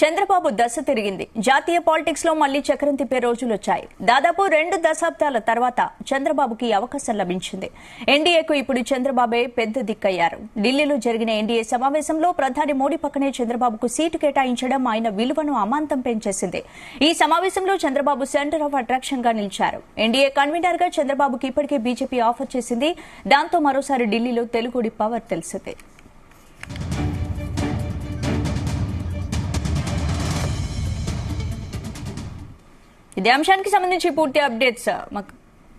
చంద్రబాబు దశ తిరిగింది. జాతీయ పాలిటిక్స్ లో మళ్లీ చక్రం తిప్పే రోజులు వచ్చాయి. దాదాపు 2 దశాబ్దాల తర్వాత చంద్రబాబుకి అవకాశం లభించింది. ఎన్డీఏకు ఇప్పుడు చంద్రబాబే పెద్ద దిక్కయ్యారు. ఢిల్లీలో జరిగిన ఎన్డీఏ సమావేశంలో ప్రధాని మోడీ పక్కనే చంద్రబాబుకు సీటు కేటాయించడం ఆయన విలువను అమాంతం పెంచేసింది. ఈ సమావేశంలో చంద్రబాబు సెంటర్ ఆఫ్ అట్రాక్షన్ గా నిలిచారు. ఎన్డీఏ కన్వీనర్ గా చంద్రబాబుకి ఇప్పటికే బీజేపీ ఆఫర్ చేసింది. దాంతో మరోసారి ఢిల్లీలో తెలుగుడి పవర్ తెలిసింది. ఇదే అంశానికి సంబంధించి పూర్తి అప్డేట్స్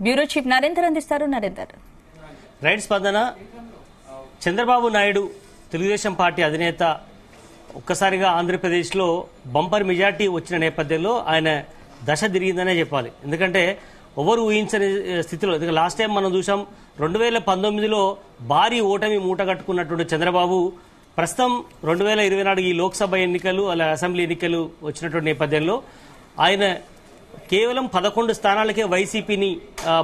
బ్యూరో చీఫ్ నరేందర్ అందిస్తారు. నరేందర్, రైట్ స్పందన. చంద్రబాబు నాయుడు తెలుగుదేశం పార్టీ అధినేత ఒక్కసారిగా ఆంధ్రప్రదేశ్లో బంపర్ మెజార్టీ వచ్చిన నేపథ్యంలో ఆయన దశ తిరిగిందనే చెప్పాలి. ఎందుకంటే ఎవరు ఊహించని స్థితిలో, లాస్ట్ టైం మనం చూసాం 2019లో భారీ ఓటమి మూటగట్టుకున్నటువంటి చంద్రబాబు ప్రస్తుతం 2024 ఈ లోక్సభ ఎన్నికలు అలా అసెంబ్లీ ఎన్నికలు వచ్చినటువంటి నేపథ్యంలో ఆయన కేవలం 11 స్థానాలకే వైసీపీని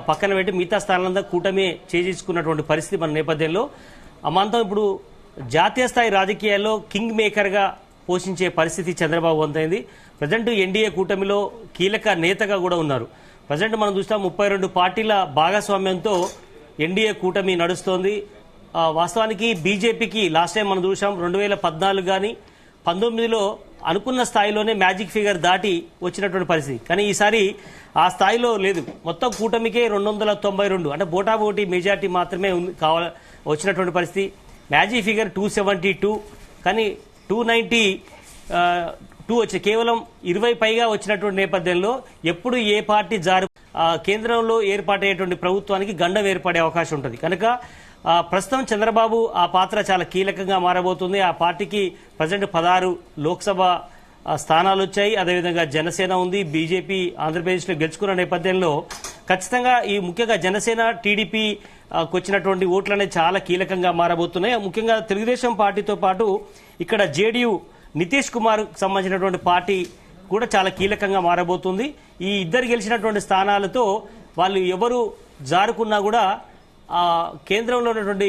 పక్కన పెట్టి మిగతా స్థానాలంతా కూటమే చేజించుకున్నటువంటి పరిస్థితి మన నేపథ్యంలో అమాంతం ఇప్పుడు జాతీయ స్థాయి రాజకీయాల్లో కింగ్ మేకర్గా పోషించే పరిస్థితి చంద్రబాబు వంతైంది. ప్రజెంట్ ఎన్డీఏ కూటమిలో కీలక నేతగా కూడా ఉన్నారు. ప్రజెంట్ మనం చూస్తాం 32 పార్టీల భాగస్వామ్యంతో ఎన్డీఏ కూటమి నడుస్తోంది. వాస్తవానికి బీజేపీకి లాస్ట్ టైం మనం చూసాం 2014 కానీ 19లో అనుకున్న స్థాయిలోనే మ్యాజిక్ ఫిగర్ దాటి వచ్చినటువంటి పరిస్థితి. కానీ ఈసారి ఆ స్థాయిలో లేదు. మొత్తం కూటమికే 292 అంటే బోటాబోటీ మెజార్టీ మాత్రమే వచ్చినటువంటి పరిస్థితి. మ్యాజిక్ ఫిగర్ 272 కానీ 292 వచ్చి కేవలం 20 పైగా వచ్చినటువంటి నేపథ్యంలో ఎప్పుడు ఏ పార్టీ కేంద్రంలో ఏర్పాటయ్యేటువంటి ప్రభుత్వానికి గండం ఏర్పడే అవకాశం ఉంటుంది. కనుక ప్రస్తుతం చంద్రబాబు ఆ పాత్ర చాలా కీలకంగా మారబోతుంది. ఆ పార్టీకి ప్రజెంట్ 16 లోక్సభ స్థానాలు వచ్చాయి. అదేవిధంగా జనసేన ఉంది. బీజేపీ ఆంధ్రప్రదేశ్లో గెలుచుకున్న నేపథ్యంలో ఖచ్చితంగా ఈ ముఖ్యంగా జనసేన టీడీపీ వచ్చినటువంటి ఓట్లు అనేది చాలా కీలకంగా మారబోతున్నాయి. ముఖ్యంగా తెలుగుదేశం పార్టీతో పాటు ఇక్కడ జేడీయూ నితీష్ కుమార్ సంబంధించినటువంటి పార్టీ కూడా చాలా కీలకంగా మారబోతుంది. ఈ ఇద్దరు గెలిచినటువంటి స్థానాలతో వాళ్ళు ఎవరు జారుకున్నా కూడా కేంద్రంలో ఉన్నటువంటి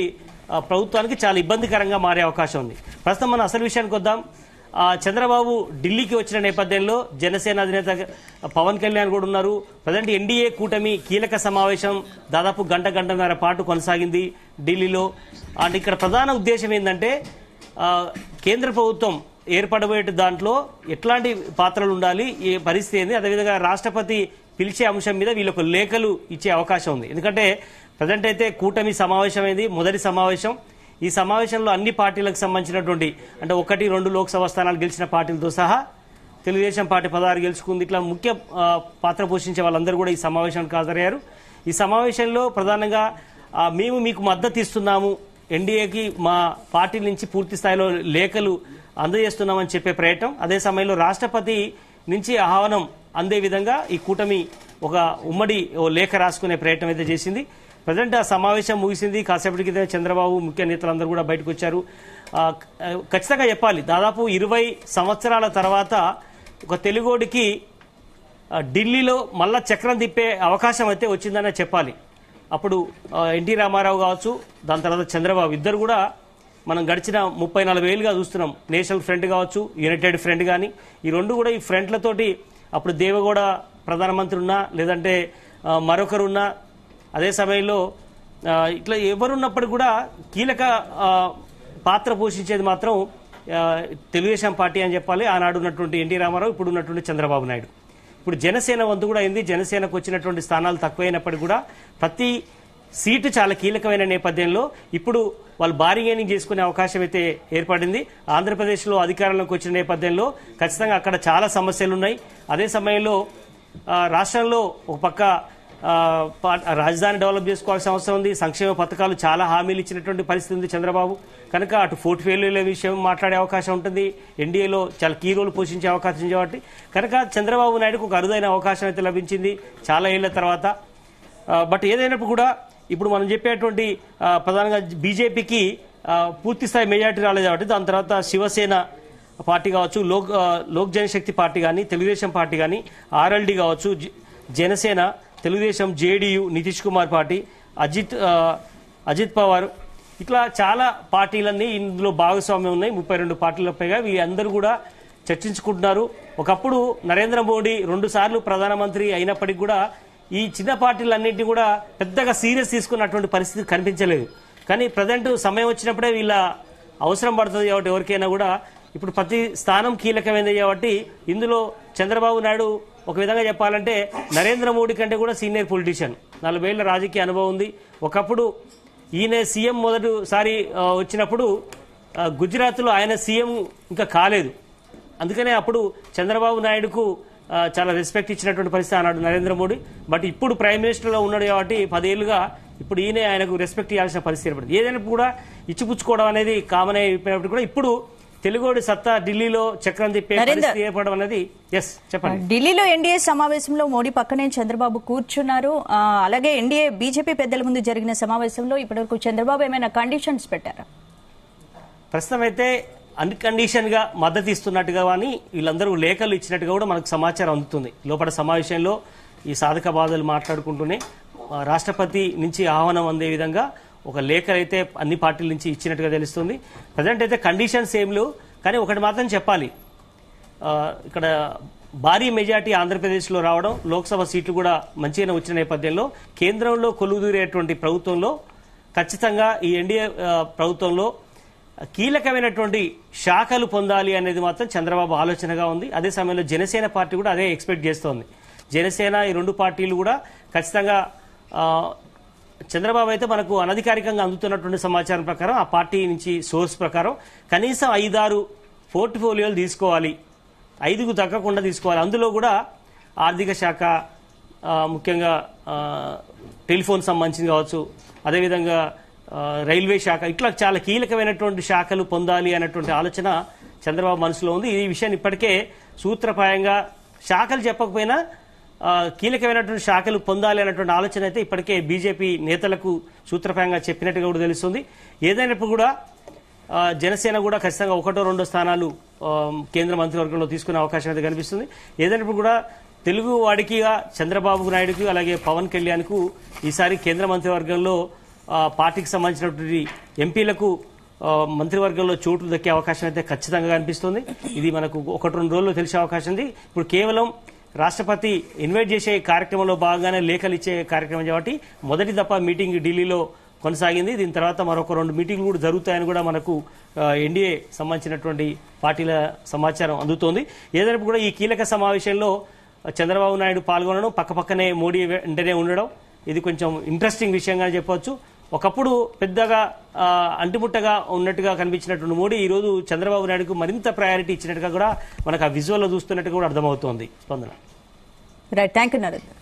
ప్రభుత్వానికి చాలా ఇబ్బందికరంగా మారే అవకాశం ఉంది. ప్రస్తుతం మనం అసలు విషయానికి వద్దాం. చంద్రబాబు ఢిల్లీకి వచ్చిన నేపథ్యంలో జనసేన అధినేత పవన్ కళ్యాణ్ కూడా ఉన్నారు. ప్రజెంట్ ఎన్డీఏ కూటమి కీలక సమావేశం దాదాపు గంటన్నర పాటు కొనసాగింది ఢిల్లీలో. అండ్ ఇక్కడ ప్రధాన ఉద్దేశం ఏంటంటే కేంద్ర ప్రభుత్వం ఏర్పడబోయే దాంట్లో ఎట్లాంటి పాత్రలు ఉండాలి, ఏ పరిస్థితి ఏంది, అదేవిధంగా రాష్ట్రపతి పిలిచే అంశం మీద వీళ్ళకు లేఖలు ఇచ్చే అవకాశం ఉంది. ఎందుకంటే ప్రజెంట్ అయితే కూటమి సమావేశమైంది, మొదటి సమావేశం. ఈ సమావేశంలో అన్ని పార్టీలకు సంబంధించినటువంటి అంటే 1-2 లోక్సభ స్థానాలు గెలిచిన పార్టీలతో సహా తెలుగుదేశం పార్టీ 16 గెలుచుకుంది. ఇట్లా ముఖ్య పాత్ర పోషించే వాళ్ళందరూ కూడా ఈ సమావేశానికి హాజరయ్యారు. ఈ సమావేశంలో ప్రధానంగా మేము మీకు మద్దతు ఇస్తున్నాము, ఎన్డీఏకి మా పార్టీ నుంచి పూర్తి స్థాయిలో లేఖలు అందజేస్తున్నామని చెప్పే ప్రయత్నం, అదే సమయంలో రాష్ట్రపతి నుంచి ఆహ్వానం అందే విధంగా ఈ కూటమి ఒక ఉమ్మడి లేఖ రాసుకునే ప్రయత్నం అయితే చేసింది. ప్రజెంట్ ఆ సమావేశం ముగిసింది. కాసేపటి క్రితం చంద్రబాబు ముఖ్య నేతలందరూ కూడా బయటకు వచ్చారు. ఖచ్చితంగా చెప్పాలి, దాదాపు 20 సంవత్సరాల తర్వాత ఒక తెలుగోడికి ఢిల్లీలో మళ్ళా చక్రం తిప్పే అవకాశం అయితే వచ్చిందనే చెప్పాలి. అప్పుడు ఎన్టీ రామారావు కావచ్చు, దాని తర్వాత చంద్రబాబు ఇద్దరు కూడా మనం గడిచిన 30-40 ఏళ్ళుగా చూస్తున్నాం. నేషనల్ ఫ్రంట్ కావచ్చు, యునైటెడ్ ఫ్రంట్ కానీ, ఈ రెండు కూడా ఈ ఫ్రంట్లతోటి అప్పుడు దేవగౌడ ప్రధానమంత్రి ఉన్నా లేదంటే మరొకరున్నా, అదే సమయంలో ఇట్లా ఎవరున్నప్పటికీ కూడా కీలక పాత్ర పోషించేది మాత్రం తెలుగుదేశం పార్టీ అని చెప్పాలి. ఆనాడు ఉన్నటువంటి ఎన్టీ రామారావు, ఇప్పుడు ఉన్నటువంటి చంద్రబాబు నాయుడు. ఇప్పుడు జనసేన వంతు కూడా అయింది. జనసేనకు వచ్చినటువంటి స్థానాలు తక్కువైనప్పటికీ కూడా ప్రతి సీటు చాలా కీలకమైన నేపథ్యంలో ఇప్పుడు వాళ్ళు బార్గెనింగ్ చేసుకునే అవకాశం అయితే ఏర్పడింది. ఆంధ్రప్రదేశ్లో అధికారంలోకి వచ్చిన నేపథ్యంలో ఖచ్చితంగా అక్కడ చాలా సమస్యలు ఉన్నాయి. అదే సమయంలో రాష్ట్రంలో ఒక పక్క రాజధాని డెవలప్ చేసుకోవాల్సిన అవసరం ఉంది. సంక్షేమ పథకాలు చాలా హామీలు ఇచ్చినటువంటి పరిస్థితి ఉంది చంద్రబాబు. కనుక అటు పోర్ట్ఫోలియోల విషయం మాట్లాడే అవకాశం ఉంటుంది. ఎన్డీఏలో చాలా కీ రోల్ పోషించే అవకాశం ఉంది కాబట్టి కనుక చంద్రబాబు నాయుడుకు ఒక అరుదైన అవకాశం అయితే లభించింది చాలా ఏళ్ల తర్వాత. బట్ ఏదైనప్పుడు కూడా ఇప్పుడు మనం చెప్పేటువంటి ప్రధానంగా బీజేపీకి పూర్తి స్థాయి మెజార్టీ రాలేదు కాబట్టి దాని తర్వాత శివసేన పార్టీ కావచ్చు, లోక్ జనశక్తి పార్టీ కానీ, తెలుగుదేశం పార్టీ కానీ, ఆర్ఎల్డీ కావచ్చు, జనసేన, తెలుగుదేశం, జేడీయూ, నితీష్ కుమార్ పార్టీ, అజిత్ పవార్, ఇట్లా చాలా పార్టీలన్నీ ఇందులో భాగస్వామ్యం ఉన్నాయి. 32 పార్టీల పైగా వీళ్ళందరూ కూడా చర్చించుకుంటున్నారు. ఒకప్పుడు నరేంద్ర మోడీ 2 సార్లు ప్రధానమంత్రి అయినప్పటికీ కూడా ఈ చిన్న పార్టీలన్నింటినీ కూడా పెద్దగా సీరియస్ తీసుకున్నటువంటి పరిస్థితి కనిపించలేదు. కానీ ప్రజెంట్ సమయం వచ్చినప్పుడే వీళ్ళ అవసరం పడుతుంది కాబట్టి ఎవరికైనా కూడా ఇప్పుడు ప్రతి స్థానం కీలకమైనది కాబట్టి ఇందులో చంద్రబాబు నాయుడు ఒక విధంగా చెప్పాలంటే నరేంద్ర మోడీ కంటే కూడా సీనియర్ పొలిటీషియన్, 40 ఏళ్ల రాజకీయ అనుభవం ఉంది. ఒకప్పుడు ఈయన సీఎం మొదటిసారి వచ్చినప్పుడు గుజరాత్లో ఆయన సీఎం ఇంకా కాలేదు. అందుకనే అప్పుడు చంద్రబాబు నాయుడుకు చాలా రెస్పెక్ట్ ఇచ్చినటువంటి పరిస్థితి అన్నాడు నరేంద్ర మోడీ. బట్ ఇప్పుడు ప్రైమ్ మినిస్టర్లో ఉన్నాడు కాబట్టి 10 ఏళ్లుగా ఇప్పుడు ఈయనే ఆయనకు రెస్పెక్ట్ ఇవ్వాల్సిన పరిస్థితి ఏర్పడింది. ఏదైనా కూడా ఇచ్చిపుచ్చుకోవడం అనేది కామన్ అయిపోయినప్పుడు కూడా ఇప్పుడు తెలుగోడి సత్తా ఢిల్లీలో చక్రం తిప్పే పరిస్థితి ఏర్పడడం అనేది. ఎస్ చెప్పండి. ఢిల్లీలో ఎన్డీఏ సమావేశంలో మోడీ పక్కనే చంద్రబాబు కూర్చున్నారు. అలాగే ఎన్డీఏ బీజేపీ పెద్దల ముందు జరిగిన సమావేశంలో ఇప్పటివరకు చంద్రబాబు ఏమైనా కండిషన్స్ పెట్టారా? ప్రస్తుతం అయితే అన్కండిషన్ గా మద్దతు ఇస్తున్నట్టుగా అని వీళ్ళందరూ లేఖలు ఇచ్చినట్టుగా కూడా మనకు సమాచారం అందుతుంది. లోపల సమావేశంలో ఈ సాధక బాధలు మాట్లాడుకుంటూనే రాష్ట్రపతి నుంచి ఆహ్వానం అందే విధంగా ఒక లేఖ అయితే అన్ని పార్టీల నుంచి ఇచ్చినట్టుగా తెలుస్తుంది. ప్రజెంట్ అయితే కండిషన్స్ ఏం లేవు. కానీ ఒకటి మాత్రం చెప్పాలి, ఇక్కడ భారీ మెజార్టీ ఆంధ్రప్రదేశ్లో రావడం, లోక్సభ సీట్లు కూడా మంచిగానే వచ్చిన నేపథ్యంలో కేంద్రంలో కొలువుదీరేటువంటి ప్రభుత్వంలో ఖచ్చితంగా ఈ ఎన్డీఏ ప్రభుత్వంలో కీలకమైనటువంటి శాఖలు పొందాలి అనేది మాత్రం చంద్రబాబు ఆలోచనగా ఉంది. అదే సమయంలో జనసేన పార్టీ కూడా అదే ఎక్స్పెక్ట్ చేస్తోంది. జనసేన ఈ 2 పార్టీలు కూడా ఖచ్చితంగా చంద్రబాబు అయితే మనకు అనధికారికంగా అందుతున్నటువంటి సమాచారం ప్రకారం ఆ పార్టీ నుంచి సోర్స్ ప్రకారం కనీసం 5-6 పోర్ట్ఫోలియోలు తీసుకోవాలి, 5కు తగ్గకుండా తీసుకోవాలి. అందులో కూడా ఆర్థిక శాఖ, ముఖ్యంగా టెలిఫోన్ సంబంధించింది కావచ్చు, అదేవిధంగా రైల్వే శాఖ, ఇట్లా చాలా కీలకమైనటువంటి శాఖలు పొందాలి అనేటువంటి ఆలోచన చంద్రబాబు మనసులో ఉంది. ఈ విషయాన్ని ఇప్పటికే సూత్రప్రాయంగా శాఖలు చెప్పకపోయినా కీలకమైనటువంటి శాఖలు పొందాలి అనేటువంటి ఆలోచన అయితే ఇప్పటికే బీజేపీ నేతలకు సూత్రప్రాయంగా చెప్పినట్టుగా కూడా తెలుస్తుంది. ఏదైనప్పుడు కూడా జనసేన కూడా ఖచ్చితంగా 1-2 స్థానాలు కేంద్ర మంత్రివర్గంలో తీసుకునే అవకాశం అయితే కనిపిస్తుంది. ఏదైనప్పుడు కూడా తెలుగు వాడికిగా చంద్రబాబు నాయుడుకి అలాగే పవన్ కళ్యాణ్కు ఈసారి కేంద్ర మంత్రివర్గంలో పార్టీకి సంబంధించినటువంటి ఎంపీలకు మంత్రివర్గంలో చోటు దక్కే అవకాశం అయితే ఖచ్చితంగా కనిపిస్తుంది. ఇది మనకు 1-2 రోజుల్లో తెలిసే అవకాశం ఉంది. ఇప్పుడు కేవలం రాష్ట్రపతి ఇన్వైట్ చేసే కార్యక్రమంలో భాగంగానే లేఖలు ఇచ్చే కార్యక్రమం కాబట్టి మొదటి దఫా మీటింగ్ ఢిల్లీలో కొనసాగింది. దీని తర్వాత మరొక 2 మీటింగ్లు కూడా జరుగుతాయని కూడా మనకు ఎన్డీఏ సంబంధించినటువంటి పార్టీల సమాచారం అందుతోంది. ఏదైనా కూడా ఈ కీలక సమావేశంలో చంద్రబాబు నాయుడు పాల్గొనడం, పక్కపక్కనే మోడీ వెంటనే ఉండడం, ఇది కొంచెం ఇంట్రెస్టింగ్ విషయంగా చెప్పవచ్చు. ఒకప్పుడు పెద్దగా అంటిముట్టగా ఉన్నట్టుగా కనిపించినటువంటి మోడీ ఈ రోజు చంద్రబాబు నాయుడుకు మరింత ప్రయారిటీ ఇచ్చినట్టుగా కూడా మనకు ఆ విజువల్లో చూస్తున్నట్టుగా కూడా అర్థమవుతోంది. స్పందన. Right, thank you Narendra.